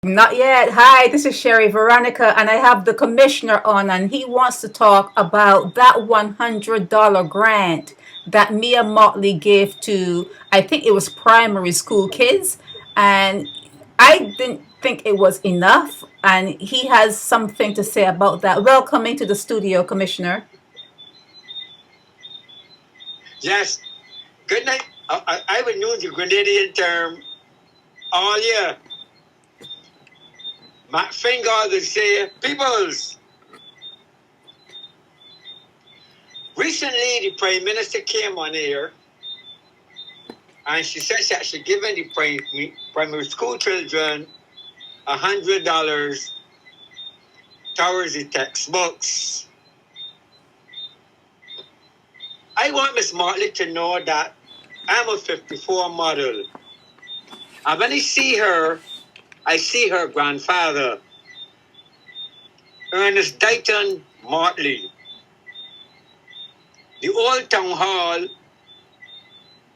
Not yet. Hi, this is Sherry Veronica, and I have the commissioner on, and he wants to talk about that $100 grant that Mia Motley gave to, I think it was primary school kids, and I didn't think it was enough, and he has something to say about that. Welcome into the studio, Commissioner. Yes, good night. I would use the Grenadian term all year. My finger would say, peoples. Recently, the Prime Minister came on here and she said that she's giving the primary school children $100 towards the textbooks. I want Miss Motley to know that I'm a 54 model. And when I see her grandfather, Ernest Dighton Motley, the Old Town Hall,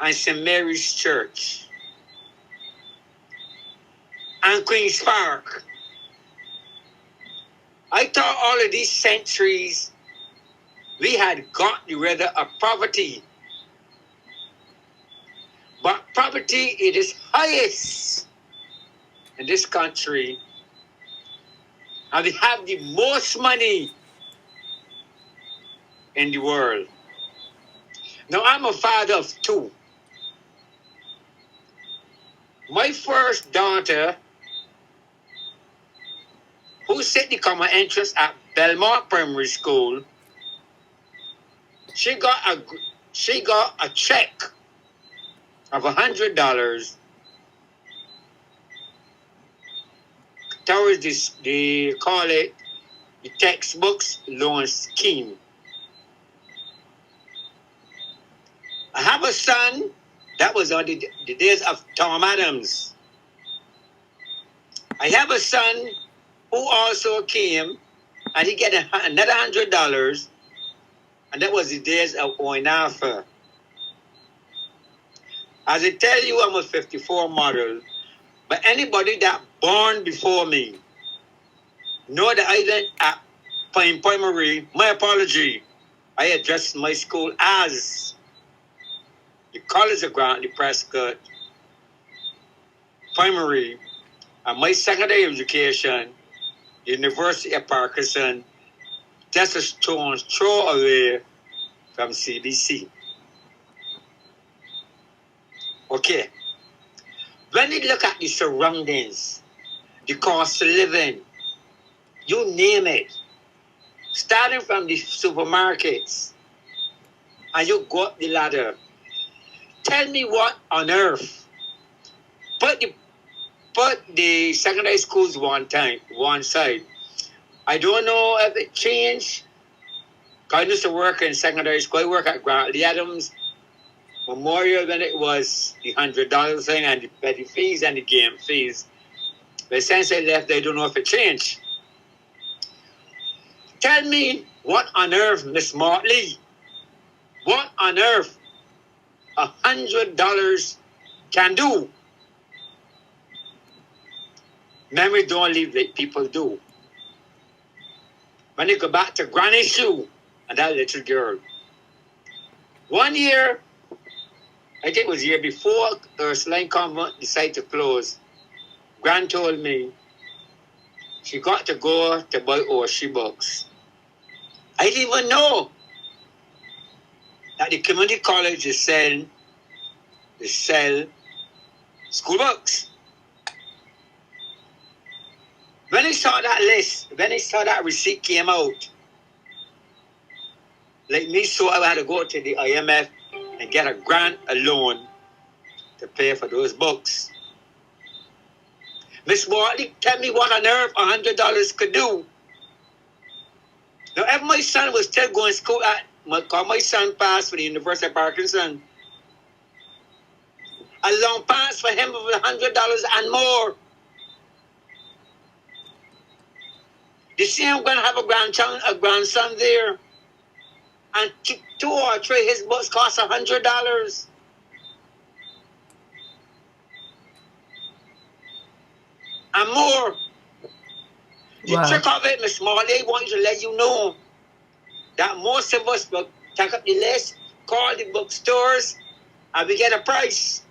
and St. Mary's Church, and Queen's Park. I thought all of these centuries we had gotten rid of poverty. But poverty it is highest in this country. And we have the most money in the world. Now, I'm a father of two. My first daughter, who set the common entrance at Belmont Primary School, she got a check of $100 towards this, they call it the textbooks loan scheme. I have a son that was on the days of Tom Adams. I have a son who also came and he got another $100, and that was the days of Oinafa. As I tell you, I'm a 54 model, but anybody that born before me know that I went at primary. My apology. I addressed my school as the College of Grantley Prescott Primary, and my secondary education, University of Parkinson, just a stone's throw away from CBC. Okay. When you look at the surroundings, the cost of living, you name it, starting from the supermarkets, and you go up the ladder, tell me what on earth. Put the secondary schools one side. I don't know if it changed. I used to work in secondary school. I work at Grantley Adams Memorial when it was the $100 thing and the petty fees and the game fees. But since I left, I don't know if it changed. Tell me what on earth, Miss Motley, what on earth $100 can do. Memory don't leave like people do. When you go back to Granny's shoe and that little girl. One year, I think it was the year before Ursuline Convent decided to close, Gran told me she got to go to buy Oshi books. I didn't even know that the community college is selling school books. When I saw that list, when I saw that receipt came out, like me, so I had to go to the IMF and get a grant, a loan to pay for those books. Miss Motley, tell me what on earth $100 could do. Now, if my son was still going to school my son passed for the University of Parkinson, a long pass for him of $100 and more. You see, I'm going to have a grandson there, and two or three his books cost $100. and more. The Wow. trick of it, Miss Smalley, I want you to let you know that most of us will take up the list, call the bookstores, and we get a price.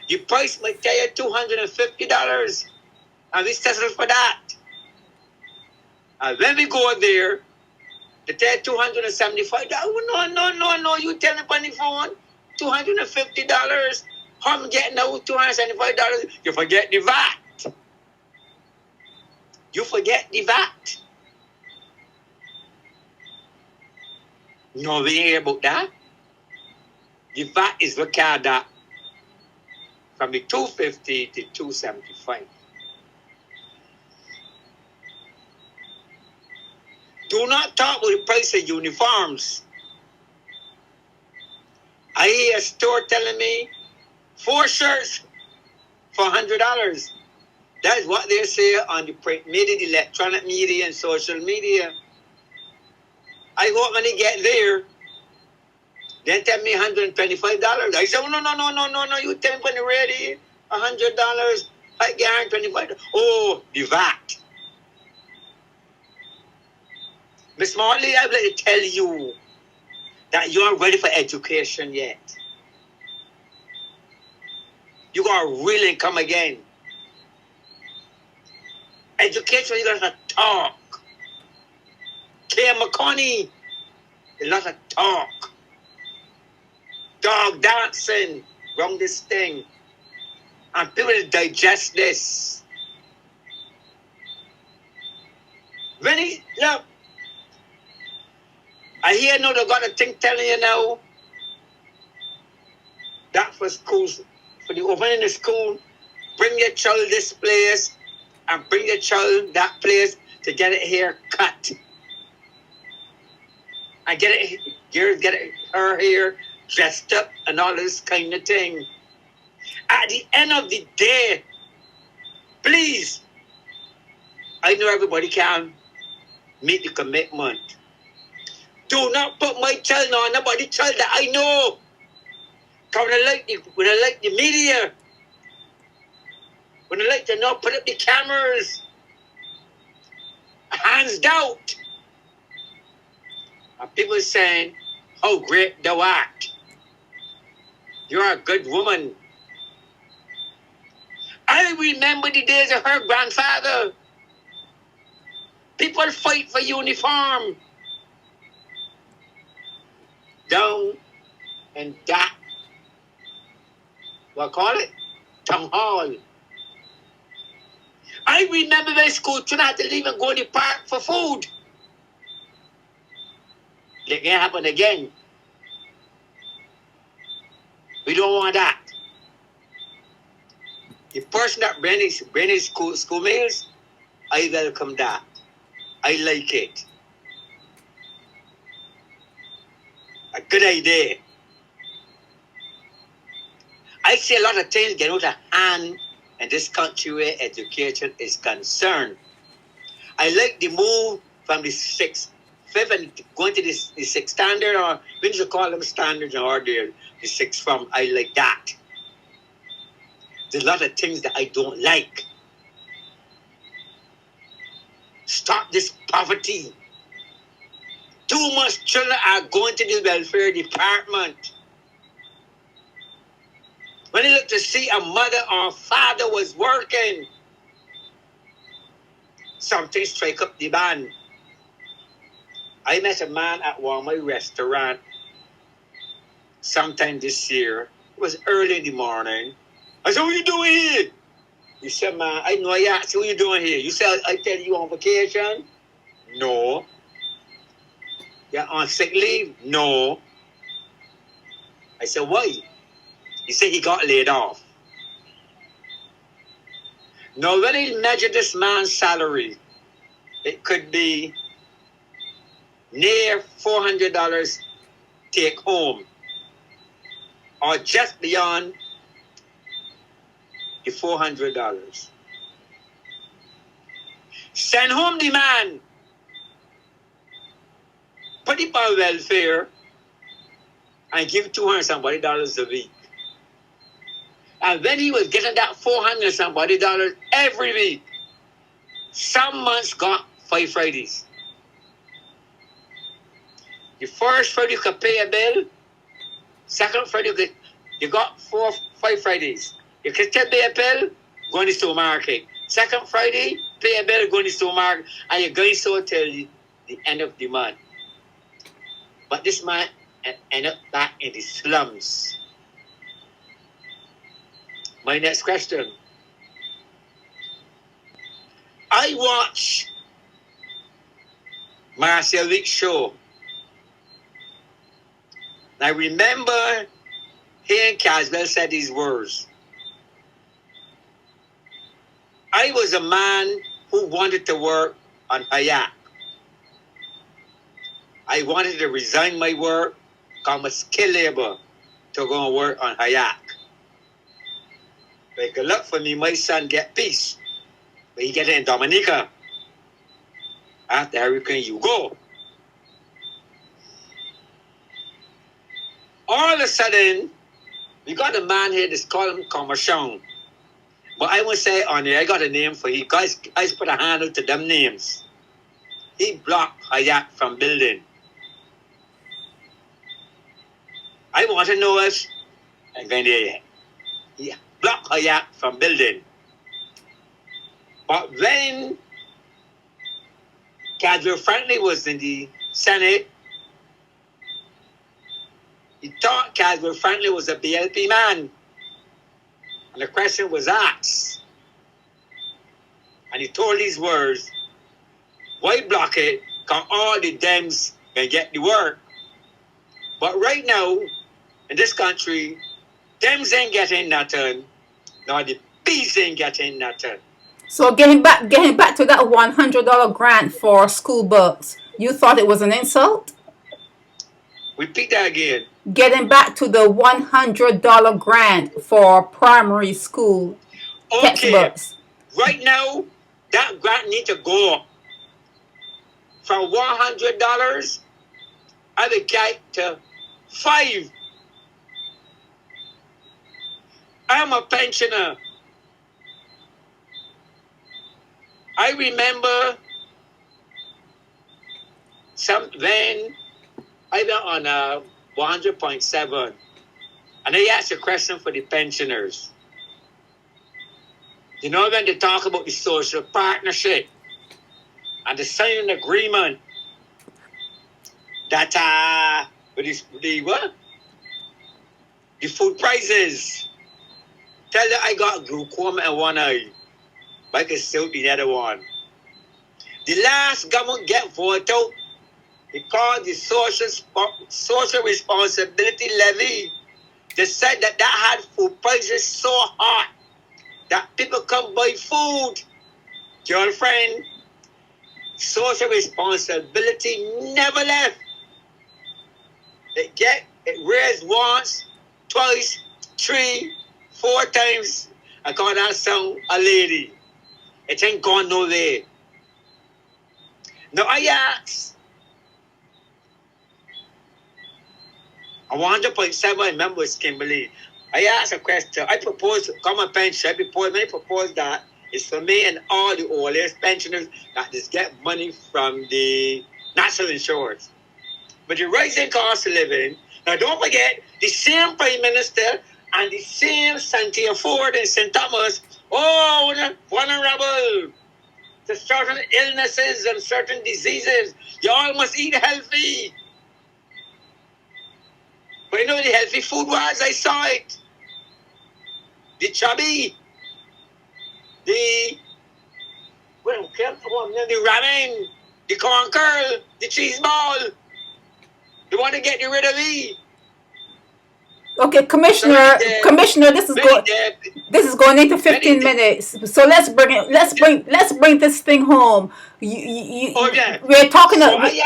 The price might tell you $250, and we settle for that. And when we go there, they tell $275. No, you tell me on the phone, $250. How am I getting out $275? You forget the VAT. You forget the VAT. No, we ain't hear about that. The VAT is recorded that from the 250 to 275. Do not talk about the price of uniforms. I hear a store telling me 4 shirts for $100. That is what they say on the print media, the electronic media, and social media. I hope when they get there, they tell me $125. I say, oh, no, you tell me when you're ready, $100, I get $125. Oh, the VAT. Miss Marley, I would like to tell you that you aren't ready for education yet. You got to really come again. Education, you got to talk. Claire McConney, a lot of talk. Dog dancing around this thing. And people digest this. Look, I hear now they got a thing telling you now that for schools, for the opening of school, bring your child this place and bring your child that place to get it hair cut. And get her hair dressed up and all this kind of thing. At the end of the day, please, I know everybody can meet the commitment. Do not put my child on nobody child that I know. Because when I like the media, when I like to not put up the cameras, hands down. And people saying, how great thou art. You're a good woman. I remember the days of her grandfather. People fight for uniform. Down in that, what call it? Town hall. I remember when school tonight to leave and go to the park for food. It can happen again. We don't want that. The person that bring school meals, I welcome that. I like it. A good idea. I see a lot of things get out of hand in this country where education is concerned. I like the move from the 6th, 5th, and going to the 6th standard, or we should call them standards or the 6th form. I like that. There's a lot of things that I don't like. Stop this poverty. Too much children are going to the welfare department. When they look to see a mother or father was working, something strike up the band. I met a man at one of my restaurant sometime this year. It was early in the morning. I said, what are you doing here? He said, man, I know I asked you what you doing here. You said, I tell you on vacation? No. You're on sick leave? No. I said, why? He said he got laid off. Now, when he measured this man's salary, it could be near $400 take home, or just beyond the $400. Send home the man, put him on welfare, and give $200 a week. And when he was getting that $400 and somebody every week, some months got 5 Fridays. The first Friday you could pay a bill. Second Friday you got 5 Fridays. You could still pay a bill, go in the supermarket. Second Friday, pay a bill, go in the supermarket, and you're going so till the end of the month. But this man ended up back in the slums. My next question. I watch Marcel Week's show. And I remember hearing Caswell said these words. I was a man who wanted to work on kayak. I wanted to resign my work, become a skilled labor to go and work on kayak. But good luck for me, my son get peace. But he get it in Dominica. After Hurricane, you go. All of a sudden, we got a man here that's called him Commercial. But I won't say on there, I got a name for you. Guys, I put a handle to them names. He blocked kayak from building. I want to know if I'm going there. He blocked kayak from building. But when Caswell Franklin was in the Senate, he thought Caswell Franklin was a BLP man. And the question was asked. And he told these words, why block it? Because all the Dems can get the work. But right now, in this country, Dems ain't getting nothing, nor the P's ain't getting nothing. So getting back to that $100 grant for school books, you thought it was an insult? Repeat that again. Getting back to the $100 grant for primary school textbooks. Right now, that grant needs to go up from $100. I would get to $5. I'm a pensioner. I remember when I went on 100.7 and I asked a question for the pensioners. You know, when they talk about the social partnership and the signing agreement that the food prices. Tell them I got glaucoma in one eye, but I can still be the other one. The last government get voted out because the social responsibility levy, they said that had food prices so high that people come buy food. Girlfriend, social responsibility never left. It raised once, twice, 3, 4 times. I call that song a lady. It ain't gone nowhere. Now I asked. I 100.7 remember it's Kimberly. I asked a question. I proposed common pension. I proposed that it's for me and all the old age pensioners that just get money from the national insurance. But the rising cost of living, now don't forget, the same Prime Minister and the same Cynthia Ford and St. Thomas, vulnerable to certain illnesses and certain diseases. You all must eat healthy. But you know what the healthy food was? I saw it. The chubby, the ramen, the corn curl, the cheese ball. You want to get rid of me? Okay, Commissioner, this is going into 15 minutes. So let's bring this thing home. We're talking so I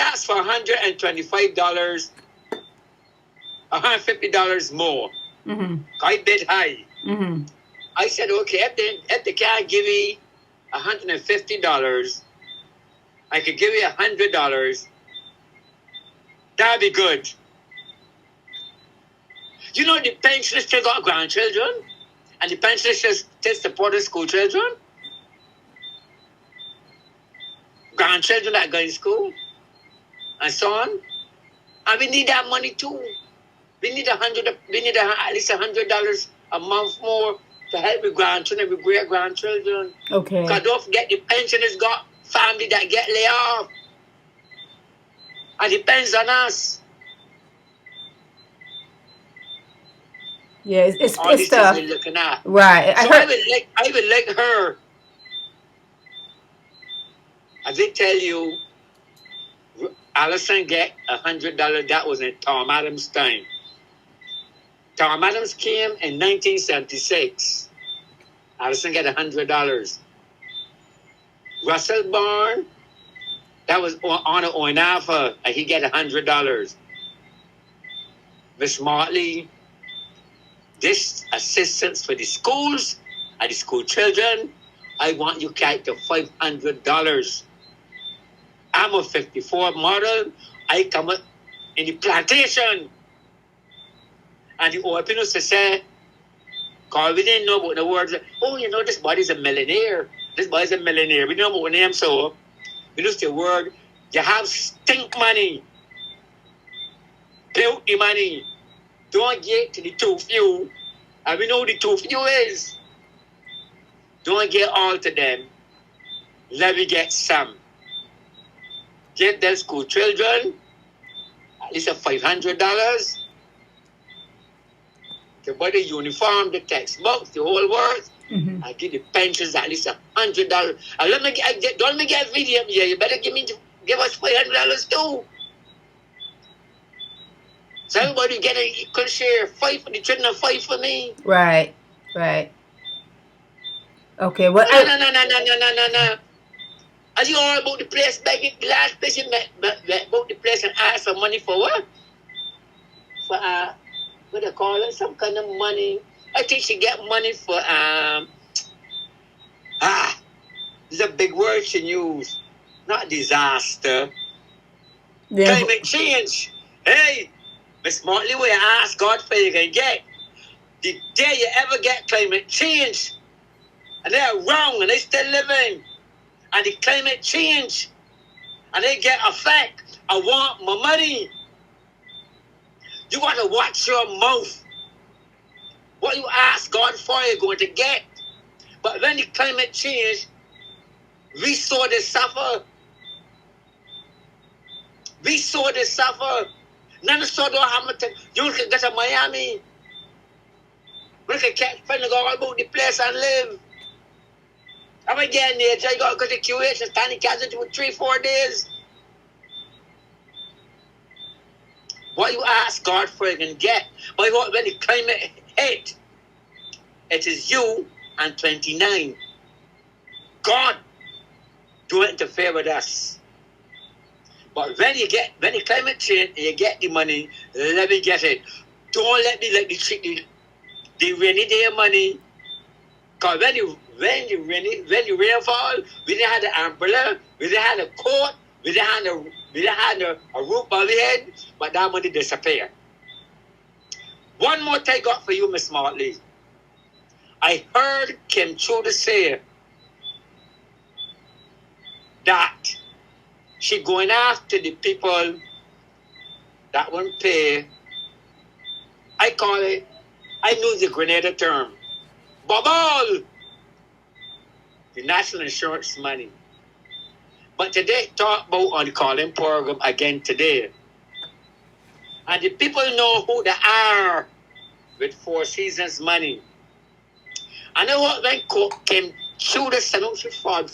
asked for $125, $150 more. Mm-hmm. I bid high. Mm-hmm. I said, okay, if they can't give me $150, I could give you $100. That'd be good. You know the pensioners still got grandchildren, and the pensioners still support the school children, grandchildren that go in school, and so on. And we need that money too. We need at least $100 a month more to help with grandchildren, with great grandchildren. Okay. Because don't forget the pensioners got family that get laid off. And it depends on us. Yeah, it's All these things tough. we're looking at. Right. So I will let her. I did tell you, Allison get $100. That was in Tom Adams' time. Tom Adams came in 1976. Allison got $100. Russell Barn, that was on an Oinafa, and he get $100. Miss Martley, this assistance for the schools and the school children, I want you to get to $500. I'm a 54 model. I come up in the plantation. And the old people say, because we didn't know about the words, oh, you know, this body's a millionaire. This body's a millionaire. We don't know about the name, so we use the word, you have stink money. Build the money. Don't get to the too few. And we know the too few is. Don't get all to them. Let me get some. Get them school children at least $500 to buy the uniform, the textbooks, the whole works. Mm-hmm. I give the pensions at least $100. And don't let me get video here. You better give us $500 too. So everybody get a equal share. 5 for the children and 5 for me. Right. Okay. Well, No. Are you all about the place begging? The last place you met about the place and asked for money for what? For what they call it? Some kind of money. I think she get money for this is a big word she used. Not disaster. yeah. Climate change. Hey, Miss Motley, we ask God for you can get. The day you ever get climate change, and they're wrong and they still living, and the climate change, and they get effect. I want my money. You got to watch your mouth. What you ask God for, you're going to get. But when the climate change, we saw this suffer. None of so don't have to. You can get to Miami. We can find go all about the place and live. I'm again there. You got to go to QH and stand in casualty for 3-4 days. What you ask God for, you can get. But when the climate hit, it is you and 29. God don't interfere with us. But when the climate change, you get the money, let me get it. Don't let me the rainy day money. Because when the rainfall, we didn't have the umbrella, we didn't have the coat, we didn't have a roof over the head, but that money disappeared. One more thing I got for you, Miss Martley. I heard Kim Truda say that she going after the people that won't pay. I use the Grenada term. Bubble! The national insurance money. But today, talk about on the calling program again today. And the people know who they are with Four Seasons money. I know what when came through the solution fraud.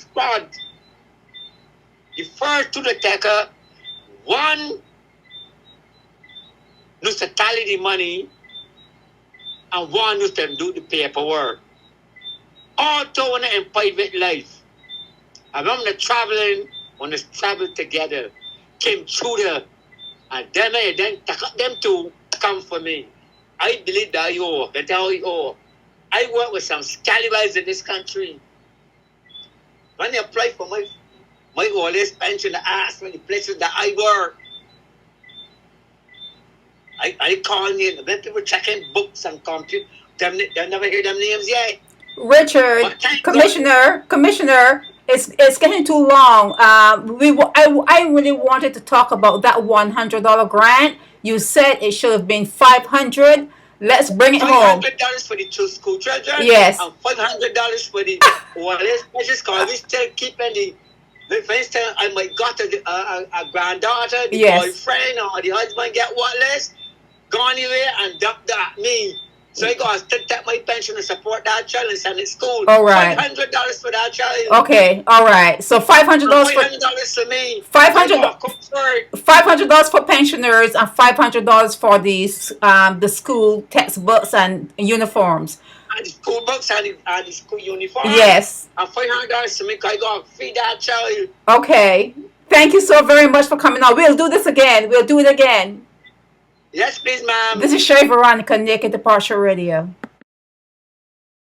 The first to the taker, one used to tally the money and one used to do the paperwork. All doing it in private life. I remember traveling, when they traveled together, came through there, and then took up them two come for me. I believe that that's how you are. I work with some scallywags in this country. When they apply for my oldest pension, they ask me the places that I work. I call names. When people checking books and computer, they never hear them names yet. Richard, But thank God. Commissioner, it's getting too long. I really wanted to talk about that $100 grant. You said it should have been 500. Let's bring it home. $500 for the two school children Yes. and $500 for the oldest. Because we still keeping the. For instance, I might got a granddaughter, the Yes. boyfriend or the husband get what less, gone away and dump that me. So I got to take my pension and support that child and send it to school. All right. $500 for that child. Okay. All right. So $500 for $500 for me. $500 for pensioners and $500 for the school textbooks and uniforms. And the school books and the school uniform. Yes. And $500 to me because I got to feed that child. Okay. Thank you so very much for coming on. We'll do this again. We'll do it again. Yes, please, ma'am. This is Sherry Veronica, Naked Departure Radio.